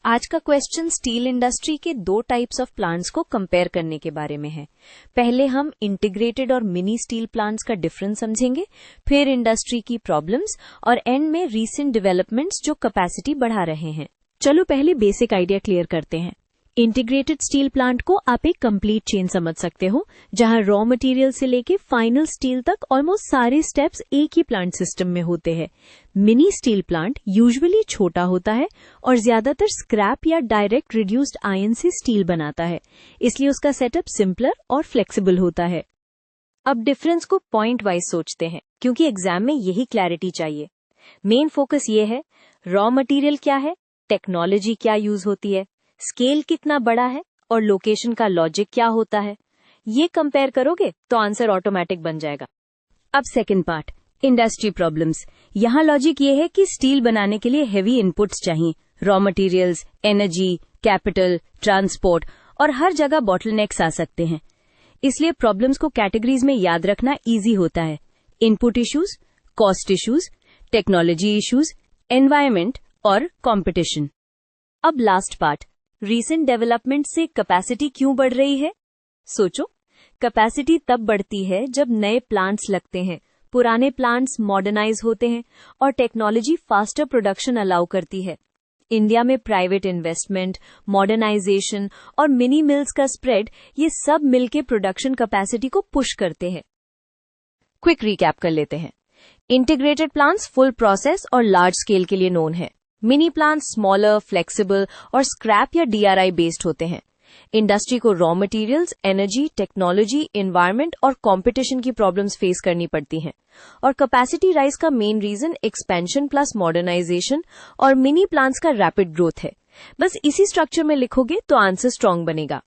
आज का question steel industry के दो टाइप्स ऑफ प्लांट्स को कंपेयर करने के बारे में है। पहले हम इंटीग्रेटेड और मिनी स्टील प्लांट्स का डिफरेंस समझेंगे, फिर इंडस्ट्री की प्रॉब्लम्स और एंड में रीसेंट डेवलपमेंट्स जो कैपेसिटी बढ़ा रहे हैं। चलो पहले बेसिक आइडिया क्लियर करते हैं। इंटीग्रेटेड स्टील प्लांट को आप एक कंप्लीट चेन समझ सकते हो, जहां रॉ मटेरियल से लेके फाइनल स्टील तक ऑलमोस्ट सारे स्टेप्स एक ही प्लांट सिस्टम में होते हैं। मिनी स्टील प्लांट यूजुअली छोटा होता है और ज्यादातर स्क्रैप या डायरेक्ट रिड्यूस्ड आयन से स्टील बनाता है, इसलिए उसका सेटअप सिंपलर और फ्लेक्सिबल होता है। अब डिफरेंस को पॉइंट वाइज सोचते हैं, क्योंकि एग्जाम में यही क्लैरिटी चाहिए। मेन फोकस ये है, रॉ मटेरियल क्या है, टेक्नोलॉजी क्या यूज होती है, स्केल कितना बड़ा है और लोकेशन का लॉजिक क्या होता है। ये कंपेयर करोगे तो आंसर ऑटोमेटिक बन जाएगा। अब सेकंड पार्ट, इंडस्ट्री प्रॉब्लम्स। यहाँ लॉजिक ये है कि स्टील बनाने के लिए हेवी इनपुट्स चाहिए, raw materials, energy, capital, transport और हर जगह बॉटलनेक्स आ सकते हैं। इसलिए प्रॉब्लम्स को कैटेगरीज में याद रखना इजी होता है। Input issues, cost issues, technology issues, environment और कंपटीशन। अब लास्ट पार्ट, रीसेंट डेवलपमेंट से कैपेसिटी क्यों बढ़ रही है। सोचो, कैपेसिटी तब बढ़ती है जब नए प्लांट्स लगते हैं, पुराने प्लांट्स मॉडर्नाइज होते हैं और टेक्नोलॉजी फास्टर प्रोडक्शन अलाउ करती है। इंडिया में प्राइवेट इन्वेस्टमेंट, मॉडर्नाइजेशन और मिनी मिल्स का स्प्रेड, ये सब मिलके प्रोडक्शन कैपेसिटी को पुश करते हैं। क्विक रिकैप कर लेते हैं। इंटीग्रेटेड प्लांट्स फुल प्रोसेस और लार्ज स्केल के लिए नोन है। मिनी प्लांट स्मॉलर, फ्लेक्सिबल और स्क्रैप या डीआरआई बेस्ड होते हैं। इंडस्ट्री को raw materials, energy, technology, environment और कंपटीशन की प्रॉब्लम्स फेस करनी पड़ती हैं। और कैपेसिटी राइज का main reason expansion plus modernisation और मिनी प्लांट्स का रैपिड ग्रोथ है। बस इसी स्ट्रक्चर में लिखोगे तो आंसर स्ट्रांग बनेगा।